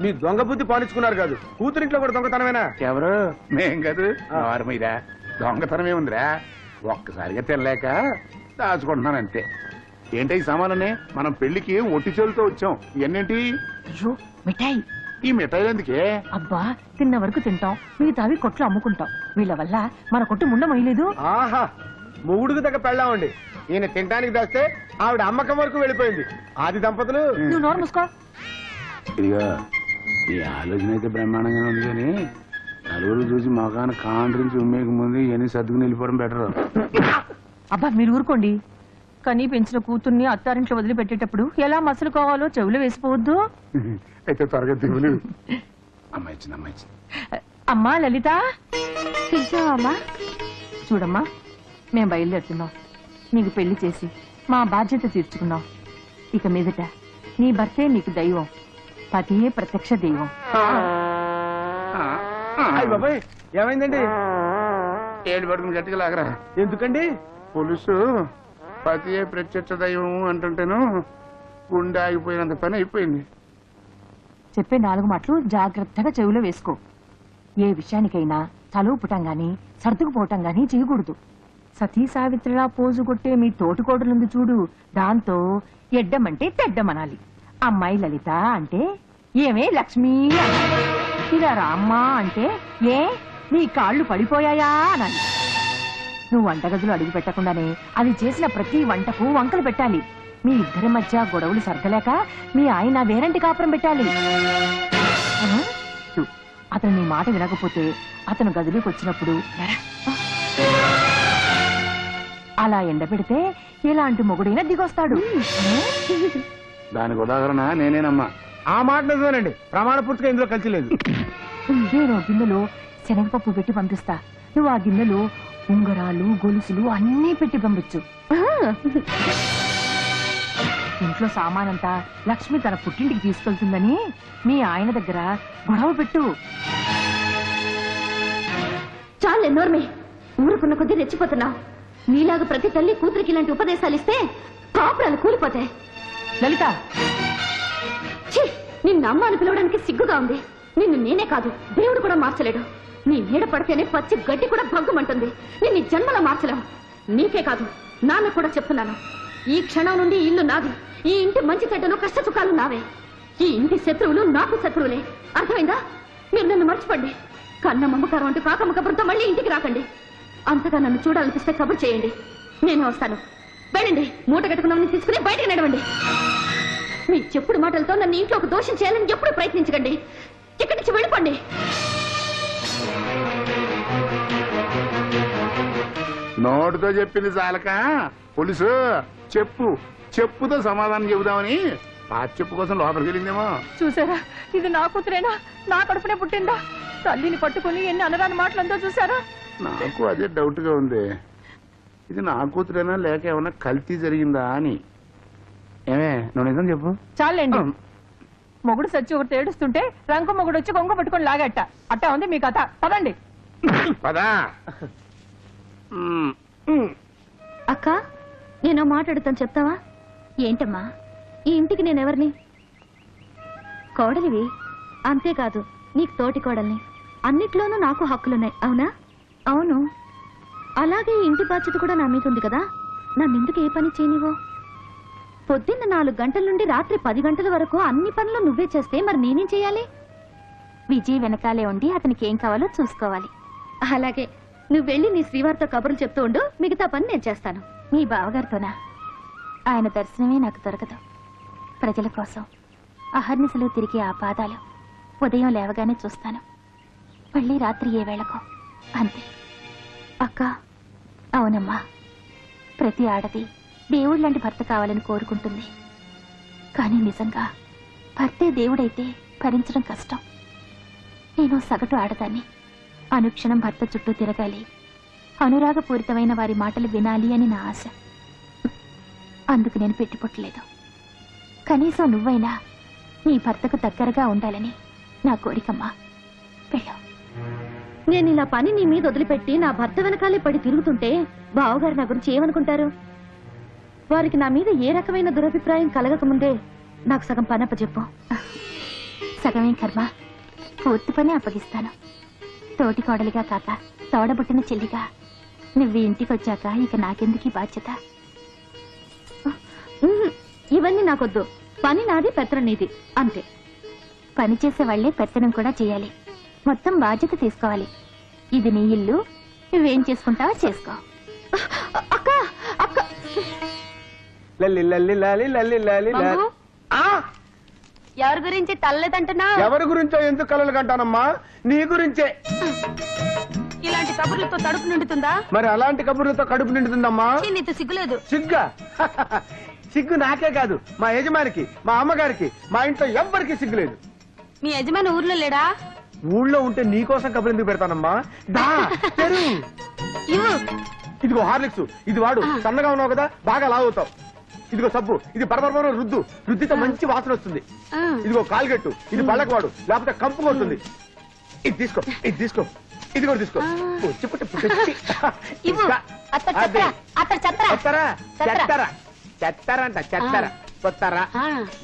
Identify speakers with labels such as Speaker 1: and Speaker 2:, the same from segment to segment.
Speaker 1: మీ దొంగ బుద్ధి పాలించుకున్నారు కాదు, కూతురింట్లో కూడా దొంగతనమేనా?
Speaker 2: ఎవరు? మేం కాదు. మీరా దొంగతనమే ఉందిరా, ఒక్కసారిగా తినలేక దాచుకుంటున్నాను అంతే. ఏంటి ఈ సామాననే? మనం పెళ్లికి ఒట్టి చేతులతో వచ్చాం. ఇవన్నేంటి?
Speaker 3: అయ్యో మిఠాయి.
Speaker 2: ఈ మిఠాయిలు ఎందుకే?
Speaker 3: అబ్బా తిన్న వరకు తింటాం, మిగతావి కొట్లు అమ్ముకుంటాం. వీళ్ళ వల్ల మన కొట్టు ముండమయ్యలేదు.
Speaker 1: ఆహా, మూడుకు దగ్గర పెళ్ళామండి. ఈయన తినడానికి దాస్తే ఆవిడ అమ్మకం వరకు వెళ్ళిపోయింది. ఆది దంపతులు.
Speaker 3: నువ్వు నోరు మూసుకో.
Speaker 2: ఇదిగా ఈ ఆలోచన అయితే బ్రహ్మాండంగానే ఉంది, కానీ నలుగురు చూసి మొఖాన్ని కాండ్రించి ఉమ్మేక ముందు ఇవన్నీ సర్దుకుని వెళ్ళిపోవడం బెటర్.
Speaker 3: అబ్బా మీరు ఊరుకోండి. కనీ పెంచిన కూతుర్ని అత్తారింట్లో వదిలిపెట్టేటప్పుడు ఎలా మసలు కావాలో చెవులు వేసిపోవద్దు.
Speaker 2: అయితే త్వరగా దిగులు. అమ్మాయి ఇచ్చింది, అమ్మాయి ఇచ్చింది.
Speaker 3: అమ్మా లలిత,
Speaker 4: పిలిచావమ్మా?
Speaker 3: చూడమ్మా, మేం బయలుదేరుతున్నాం. నీకు పెళ్లి చేసి మా బాధ్యత తీర్చుకున్నాం. ఇక మీదట నీ భర్తే నీకు దైవం, పతియే ప్రత్యక్ష దైవం.
Speaker 1: బాబాయ్ ఏమైందండి?
Speaker 2: ఏడు పడుకుని గట్టిగా లాగరా.
Speaker 1: ఎందుకండి?
Speaker 2: పులుసు పతియే ప్రత్యక్ష దైవం అంటుంటేను గుండె ఆగిపోయినంత పని అయిపోయింది.
Speaker 3: చెప్పే 4 మాటలు జాగ్రత్తగా చెవిలో వేసుకో. ఏ విషయానికైనా తలూపుటం గాని సర్దుకుపోవటం గాని చేయకూడదు. సతీ సావిత్రిలా పోజు కొట్టే మీ తోటికోడలుంది చూడు, దాంతో ఎడ్డమంటే తెడ్డమనాలి. అమ్మాయి లలిత అంటే ఏమే లక్ష్మీ అనాలి. ఇలా రామ్మా అంటే ఏ నీ కాళ్ళు పడిపోయాయా అనాలి. నువ్వు వంటగదిలో అడుగు పెట్టకుండానే అది చేసిన ప్రతి వంటకు వంకలు పెట్టాలి. మీ ఇద్దరి మధ్య గొడవలు సర్దలేక మీ ఆయన వేరంటి కాపురం పెట్టాలి. అతను నీ మాట వినకపోతే అతను గదిలోకి వచ్చినప్పుడు అలా ఎండబెడితే ఎలాంటి మొగుడైనా దిగొస్తాడు.
Speaker 2: దానికి ఉదాహరణ నేనేనమ్మా.
Speaker 1: ఆ మాట నిజమేనండి, ప్రమాణ పూర్తిగా ఇందులో కలిసి లేదు.
Speaker 3: నేను గిన్నెలో శనగపప్పు పెట్టి పంపిస్తా, నువ్వు ఆ గిన్నెలో ఉంగరాలు గొలుసులు అన్నీ పెట్టి పంపించు. ఇంట్లో సామానంతా లక్ష్మి తన పుట్టింటికి తీసుకెళ్తుందని మీ ఆయన దగ్గర గొడవ పెట్టు.
Speaker 4: చాలు ఎన్నోర్మే, ఊరుకున్న కొద్దీ రెచ్చిపోతున్నావు. నీలాగా ప్రతి తల్లి కూతురికి ఇలాంటి ఉపదేశాలు ఇస్తే కాపురాలు కూలిపోతాయి.
Speaker 3: లలిత,
Speaker 4: నిన్ను అమ్మ అని పిలవడానికి సిగ్గుగా ఉంది. నిన్ను నేనే కాదు, దేవుడు కూడా మార్చలేడు. నీ నీడ పడితేనే పచ్చి గడ్డి కూడా భగ్గుమంటుంది. నిన్ను జన్మలో మార్చలేవు. నీకే కాదు, నాన్న కూడా చెప్తున్నాను. ఈ క్షణం నుండి ఇల్లు నాది. ఈ ఇంటి మంచి చెడ్డలు కష్ట సుఖాలు నావే. ఈ ఇంటి శత్రువులు నాకు శత్రువులే. అర్థమైందా? మీరు నన్ను మర్చిపోండి. కన్న మమ్మకారం అంటూ కాకమ్మ కబురుతో మళ్ళీ ఇంటికి రాకండి. అంతగా నన్ను చూడాలనిపిస్తే కబురు చేయండి, నేను వస్తాను. వెళ్ళండి, మూట కట్టుకున్నామని తీసుకుని బయటకు నడవండి. మీ చెప్పుడు మాటలతో నన్ను ఇంట్లో ఒక దోషం చేయాలని ఎప్పుడు ప్రయత్నించకండి. ఇక్కడి నుంచి వెళ్ళిపోండి.
Speaker 2: నోటితో చెప్పింది చాలక పులుసు చెప్పుతో సమాధానం చెబుదామని పాత చెప్పు కోసం లోపలికి వెళ్ళిందేమో.
Speaker 3: చూసారా, ఇది నా కూతురేనా? నా కడుపునే పుట్టిందా? తల్లిని పట్టుకుని ఎన్ని అనరాని మాటలందో చూసారా?
Speaker 2: నాకు అదే డౌట్ గా ఉంది. ఇది నా కూతురేనా లేక ఏమన్నా కల్తీ జరిగిందా అని. ఏమే నువ్వు నిజం చెప్పు.
Speaker 3: చాలండి, మొగుడు సచ్చి ఒకటి ఏడుస్తుంటే రంకు మొగుడు వచ్చి కొంగ పట్టుకొని లాగట్ట. అట్టా ఉంది మీ కథ. పదండి.
Speaker 2: పదా.
Speaker 4: అక్క, నేను మాట్లాడుతాను, చెప్తావా? ఏంటమ్మా, ఈ ఇంటికి నేనెవరిని? కోడలివి. అంతేకాదు, నీకు తోటి కోడల్ని. అన్నిట్లోనూ నాకు హక్కులున్నాయి, అవునా? అవును. అలాగే ఇంటి బాధ్యత కూడా నా మీద ఉంది కదా. నన్నెందుకు ఏ పని చేయనివో? పొద్దున్న 4 గంటల నుండి రాత్రి 10 గంటల వరకు అన్ని పనులు నువ్వే చేస్తే మరి నేనేం చేయాలి? విజయ్ వెనకాలే ఉండి అతనికి ఏం కావాలో చూసుకోవాలి. అలాగే, నువ్వు వెళ్ళి నీ శ్రీవారితో కబుర్లు చెప్తూ ఉండు, మిగతా పని నేను చేస్తాను. మీ బావగారితోనా? ఆయన దర్శనమే నాకు దొరకదు. ప్రజల కోసం అహర్నిశలు తిరిగే ఆ పాదాలు ఉదయం లేవగానే చూస్తాను, మళ్ళీ రాత్రి ఏ వేళకో, అంతే. అక్క, అవునమ్మా, ప్రతి ఆడది దేవుడు లాంటి భర్త కావాలని కోరుకుంటుంది. కానీ నిజంగా భర్తే దేవుడైతే భరించడం కష్టం. నేను సగటు ఆడదాన్ని. అనుక్షణం భర్త చుట్టూ తిరగాలి, అనురాగపూరితమైన వారి మాటలు వినాలి అని నా ఆశ. అందుకు నేను పెట్టిపుట్టలేదు. కనీసం నువ్వైనా నీ భర్తకు దగ్గరగా ఉండాలని నా కోరికమ్మా. వెళ్ళు. నేను ఇలా పని నీ మీద వదిలిపెట్టి నా భర్త వెనకాలే పడి తిరుగుతుంటే బావగారు నా గురించి ఏమనుకుంటారు? వారికి నా మీద ఏ రకమైన దురభిప్రాయం కలగకముందే నాకు సగం పనప్ప చెప్పు. సగమే కర్మ, పూర్తి పని అప్పగిస్తాను. తోటి కోడలిగా కాక తోడబుట్టిన చెల్లిగా నువ్వు ఇంటికి వచ్చాక ఇక నాకెందుకీ బాధ్యత? ఇవన్నీ నాకొద్దు. పని నాది, పెత్తనం నీది, అంతే. పని చేసే వాళ్లే పెత్తనం కూడా చేయాలి. మొత్తం బాధ్యత తీసుకోవాలి. ఇది నీ ఇల్లు, నువ్వేం చేసుకుంటావో చేసుకో. అక్క అక్క
Speaker 1: లల్లి లల్లి లాలి లల్లి లాలి లాలి. ఆ!
Speaker 4: ఎవరి గురించి తల్లదంటున్నా?
Speaker 1: ఎవరి గురించో ఎందుకు కలలు కంటానమ్మా? నీ గురించే.
Speaker 4: ఇలాంటి కబుర్లతో తడుపు నిండుతుందా?
Speaker 1: మరి అలాంటి కబుర్లతో కడుపు నిండుతుందమ్మా.
Speaker 4: నీతో సిగ్గులేదు?
Speaker 1: సిగ్గా? సిగ్గు నాకే కాదు, మా యజమానికి, మా అమ్మగారికి, మా ఇంట్లో ఎవ్వరికి సిగ్గులేదు.
Speaker 4: మీ యజమాని ఊర్లో లేడా?
Speaker 1: ఊళ్ళో ఉంటే నీకోసం కబురు ఎందుకు పెడతానమ్మా? దా తెరు. ఇదిగో హార్లిక్స్, ఇది వాడు. సన్నగా ఉన్నావు కదా, బాగా లావుతావు. ఇదిగో సబ్బు, ఇది బరబర రుద్దు, రుద్దితో మంచి వాసన వస్తుంది. ఇదిగో కాల్గెట్టు, ఇది పళ్ళకు వాడు, లేకపోతే కంపు కొడుతుంది. ఇది తీసుకో, ఇది తీసుకో, ఇది కూడా తీసుకో. పుచ్చి పుట్టి పుట్టి. చెత్తరా చెత్తరా చెత్తరా అంట, చెత్తర కొత్తరా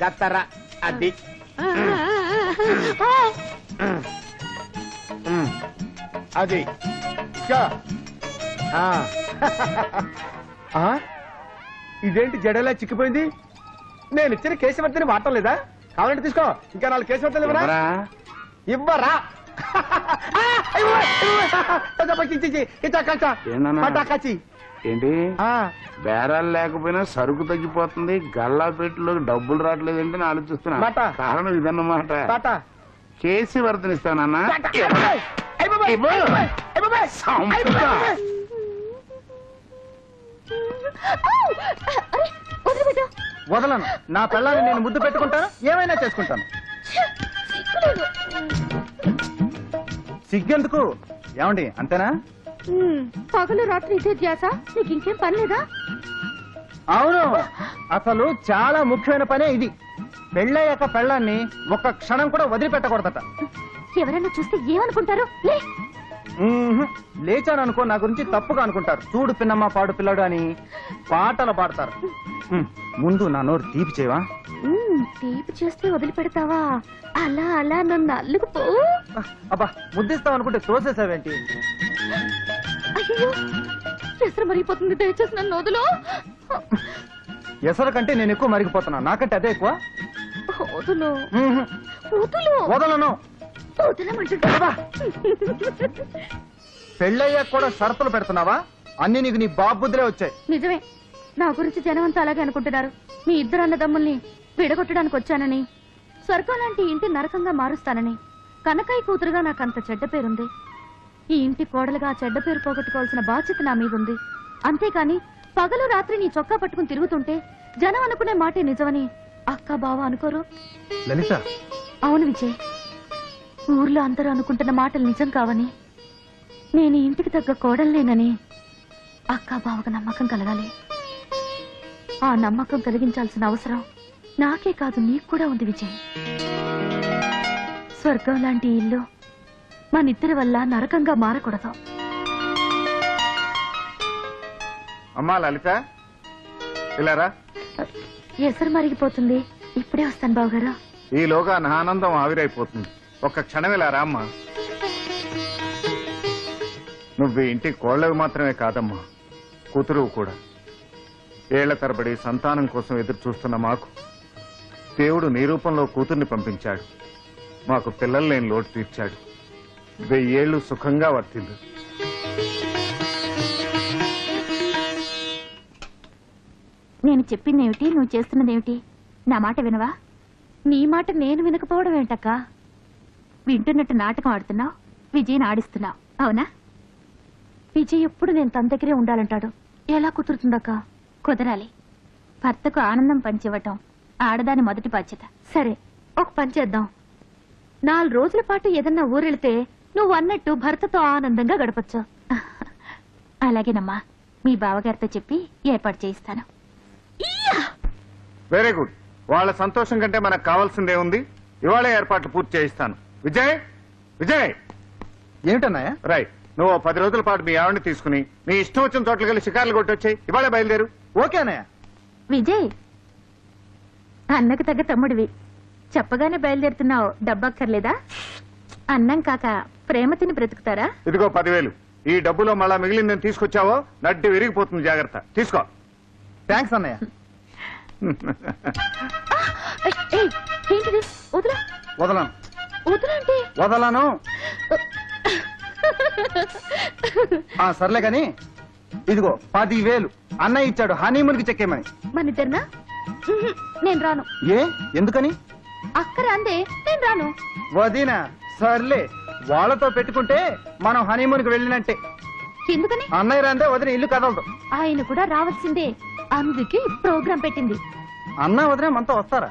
Speaker 1: గత్తరా. అది అది ఇదేంటి జడేలా చిక్కిపోయింది? నేను ఇచ్చిన కేశవర్ధని వాడటం లేదా? కావాలంటే తీసుకో, ఇంకా 4 కేశవర్ధలు ఇవ్వరా? ఇవ్వరా?
Speaker 2: ఏంటి బేరాలు లేకపోయినా సరుకు తగ్గిపోతుంది, గల్లా పెట్టిలో డబ్బులు రావట్లేదంటే నేను ఆలోచిస్తున్నా. కారణం ఇదన్నమాట. కేసీ వర్ధనిస్తానన్నా.
Speaker 1: వదలను. నా పిల్లల్ని నేను ముద్దు పెట్టుకుంటాను, ఏమైనా చేసుకుంటాను. సిగ్గెందుకు? ఏమండి, అంతేనా?
Speaker 4: పగలు రాత్రి ఇదే ధ్యాస, నీకు ఇంకేం పని లేదా?
Speaker 1: అవును, అసలు చాలా ముఖ్యమైన పనే ఇది. పెళ్ళయ్యాక పెళ్ళాన్ని ఒక్క క్షణం కూడా వదిలిపెట్టకూడదట.
Speaker 4: ఎవరైనా చూస్తే ఏమనుకుంటారు?
Speaker 1: లేచాను అనుకో, నా గురించి తప్పుగా అనుకుంటారు. చూడు పిన్నమ్మ పాడు పిల్లడు అని పాటలు పాడతారు. ముందు నా నోరు తీపి చేయవా?
Speaker 4: తీపి చేస్తే వదిలిపెడతావా? అలా అలా నన్ను అల్లుకుపో.
Speaker 1: అబ్బా, ముద్దిస్తావు అనుకుంటే తోసేసావేంటి?
Speaker 4: అయ్యో, ఎసరు మరిగిపోతుంది, దయచేసి నన్ను వదులు.
Speaker 1: ఎసరు కంటే నేను ఎక్కువ మరిగిపోతున్నా, నాకంటే అదే ఎక్కువ.
Speaker 4: వదులు వదులు.
Speaker 1: వదలను.
Speaker 4: వదలమంటున్నావా?
Speaker 1: పెళ్ళయ్యాక కూడా షరతులు పెడుతున్నావా? అన్ని నీకు నీ బాబుద్దులే వచ్చాయి.
Speaker 4: నిజమే, నా గురించి జనం అంతా అలాగే అనుకుంటున్నారు. మీ ఇద్దరు అన్నదమ్ముల్ని విడగొట్టడానికి వచ్చానని, స్వర్గం లాంటి ఇంటి నరకంగా మారుస్తానని. కనకయ్య కూతురుగా నాకంత చెడ్డ పేరుంది. ఈ ఇంటి కోడలుగా చెడ్డ పేరు పోగొట్టుకోవాల్సిన బాధ్యత నా మీదుంది. అంతేకాని పగలు రాత్రి నీ చొక్కా పట్టుకుని తిరుగుతుంటే జనం అనుకునే మాటే నిజమని అక్క బావ అనుకోరు.
Speaker 1: లలిత,
Speaker 4: అవును విజయ్, ఊర్లో అందరూ అనుకుంటున్న మాటలు నిజం కావని, నేను ఇంటికి తగ్గ కోడల్లేనని అక్క బావకు నమ్మకం కలగాలి. ఆ నమ్మకం కలిగించాల్సిన అవసరం నాకే కాదు, నీకు కూడా ఉంది విజయ్. స్వర్గం లాంటి ఇల్లు మనిద్దరి వల్ల నరకంగా మారకూడదు.
Speaker 2: అమ్మా లలిత, ఇలారా.
Speaker 4: ఎసరు మరిగిపోతుంది, ఇప్పుడే వస్తాను బావగారు.
Speaker 2: ఈలోగా నా ఆనందం ఆవిరైపోతుంది. ఒక్క క్షణం ఇలా రామ్మా. నువ్వు ఇంటి కోళ్ళవి మాత్రమే కాదమ్మా, కూతురు కూడా. ఏళ్ల తరబడి సంతానం కోసం ఎదురు చూస్తున్న మాకు దేవుడు నీ రూపంలో కూతుర్ని పంపించాడు. మాకు పిల్లలు లేని లోటు తీర్చాడు. 1000 ఏళ్లు సుఖంగా వర్తిల్లు.
Speaker 4: నేను చెప్పిందేమిటి, నువ్వు చేస్తున్నదేమిటి? నా మాట వినవా? నీ మాట నేను వినకపోవడం ఏంటక్క? వింటున్నట్టు నాటకం ఆడుతున్నావు, విజయ్ని ఆడిస్తున్నావు, అవునా? విజయ్ ఎప్పుడు నేను తన దగ్గరే ఉండాలంటాడు. ఎలా కుదురుతుందక్క? కుదరాలి. భర్తకు ఆనందం పంచివ్వటం ఆడదాని మొదటి బాధ్యత. సరే, ఒక పని చేద్దాం. 4 రోజుల పాటు ఏదన్నా ఊరెళ్తే నువ్వు అన్నట్టు భర్తతో ఆనందంగా గడపచ్చు. అలాగేనమ్మా, మీ బావగారితో చెప్పి ఏర్పాటు చేయిస్తాను.
Speaker 2: Very good. వాళ్ళ సంతోషం కంటే మనకు కావాల్సిందే ఉంది. ఇవాళ ఏర్పాట్లు పూర్తి చేయిస్తాను. విజయ్, విజయ్.
Speaker 1: ఏమిటన్నాయా?
Speaker 2: రైట్, నువ్వు 10 రోజుల పాటు మీ ఆవిడని తీసుకుని నీ ఇష్టం వచ్చిన చోట్లకి వెళ్ళి షికార్లు కొట్టొచ్చాయి. ఇవాళ బయలుదేరు.
Speaker 1: ఓకే అన్నయ్య.
Speaker 4: విజయ్, అన్నకు తగ్గ తమ్ముడివి, చెప్పగానే బయలుదేరుతున్నావు డబ్బక్కర్లేదా? అన్నం కాక ప్రేమ తిని బ్రతుకుతారా?
Speaker 2: ఇదిగో 10,000. ఈ డబ్బులో మళ్ళా మిగిలిందని తీసుకొచ్చావో నడ్డి విరిగిపోతుంది, జాగ్రత్త. తీసుకో.
Speaker 1: థ్యాంక్స్ అన్నయ్య.
Speaker 4: ఏయ్, ఏంటిది? వదలా.
Speaker 1: వదలను.
Speaker 4: వదలంటే
Speaker 1: వదలను. సర్లే కాని ఇదిగో 10,000 అన్నయ్య ఇచ్చాడు హనీమూన్ కి చెక్కేమని.
Speaker 4: మన ఇద్దరినా? నేను రాను.
Speaker 1: ఏ ఎందుకని?
Speaker 4: అక్కర అందే నేను రాను.
Speaker 1: వదినా సర్లే, వాళ్ళతో పెట్టుకుంటే మనం హనీమూన్ కి వెళ్ళినట్టే.
Speaker 4: ఎందుకని?
Speaker 1: అన్నయ్య రాందే వదిన ఇల్లు కదలదు.
Speaker 4: ఆయన కూడా రావాల్సిందే, అందుకే ప్రోగ్రాం పెట్టింది.
Speaker 1: అన్న వదిన మనతో వస్తారా?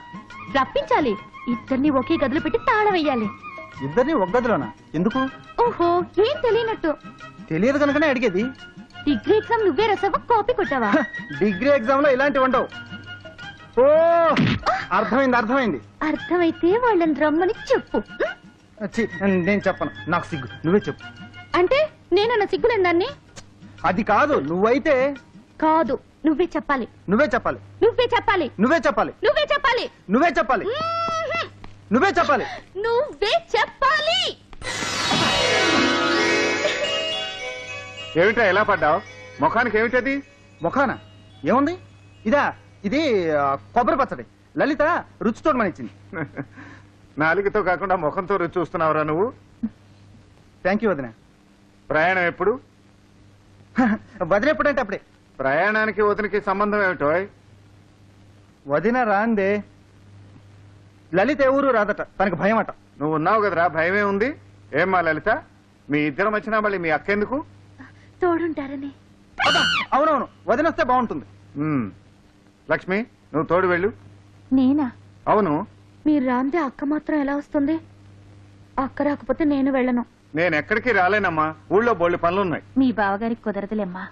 Speaker 4: రప్పించాలి. ఇద్దరిని ఒకే గదిలో పెట్టి తాళం వెయ్యాలి.
Speaker 1: ఇద్దరిని ఒక గదిలోనా? ఎందుకు?
Speaker 4: ఓహో, ఏం తెలియనట్టు.
Speaker 1: తెలియదు కనుకనే అడిగేది.
Speaker 4: డిగ్రీ ఎగ్జామ్ నువ్వే రాసావా, కాపీ కొట్టావా?
Speaker 1: డిగ్రీ ఎగ్జామ్ లో ఇలాంటివి ఉండవు. ఓ అర్థమైంది అర్థమైంది.
Speaker 4: అర్థమైతే వాళ్ళని రమ్మని చెప్పు.
Speaker 1: ఛీ, నేను చెప్పను, నాకు సిగ్గు. నువ్వే చెప్పు.
Speaker 4: అంటే నేనన్న సిగ్గులేని దాన్ని?
Speaker 1: అది కాదు, నువ్వైతే.
Speaker 4: కాదు, నువ్వే చెప్పాలి.
Speaker 1: నువ్వే చెప్పాలి.
Speaker 4: నువ్వే చెప్పాలి.
Speaker 1: నువ్వే చెప్పాలి.
Speaker 4: నువ్వే చెప్పాలి.
Speaker 1: నువ్వే చెప్పాలి. నువ్వే చెప్పాలి.
Speaker 4: నువ్వే చెప్పాలి.
Speaker 2: ఏమిటా ఎలా పడ్డావు? ముఖానికి ఏమిటది?
Speaker 1: ముఖాన ఏముంది? ఇది కొబ్బరి పచ్చడి. లలిత రుచితో మనిచ్చింది.
Speaker 2: నాలుగుతో కాకుండా ముఖంతో రుచి చూస్తున్నావురా నువ్వు?
Speaker 1: థ్యాంక్ యూ వదిన.
Speaker 2: ప్రయాణం ఎప్పుడు?
Speaker 1: వదిన ఎప్పుడంటే అప్పుడే.
Speaker 2: ప్రయాణానికి వదినకి సంబంధం ఏమిటో?
Speaker 1: వదిన రాందే. లలిత ఏ ఊరు రాదట, తనకు భయం అట.
Speaker 2: నువ్వు ఉన్నావు కదరా, భయమే ఉంది. ఏమ్మా లలిత, మీ ఇద్దరం వచ్చినా మళ్ళీ మీ అక్కెందుకు?
Speaker 4: తోడుంటారని.
Speaker 1: అవునవును, వదిన వస్తే బాగుంటుంది.
Speaker 2: లక్ష్మి, నువ్వు తోడు వెళ్ళు.
Speaker 4: నేనా?
Speaker 2: అవును.
Speaker 4: మీరు రాందే అక్క మాత్రం ఎలా వస్తుంది? అక్క రాకపోతే నేను వెళ్ళను.
Speaker 2: నేను ఎక్కడికి రాలేనమ్మా, ఊళ్ళో బోళ్ళు పనులున్నాయి.
Speaker 4: మీ బావగారికి కుదరదులేమ్మా,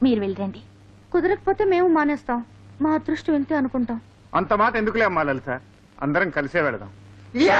Speaker 4: మీరు వెళ్ళండి. కుదరకపోతే మేము మానేస్తాం. మా అదృష్టం ఇంతే అనుకుంటాం.
Speaker 2: అంత మాట ఎందుకులే అమ్మా లలిత, అందరం కలిసే వెళదాం.
Speaker 1: యా!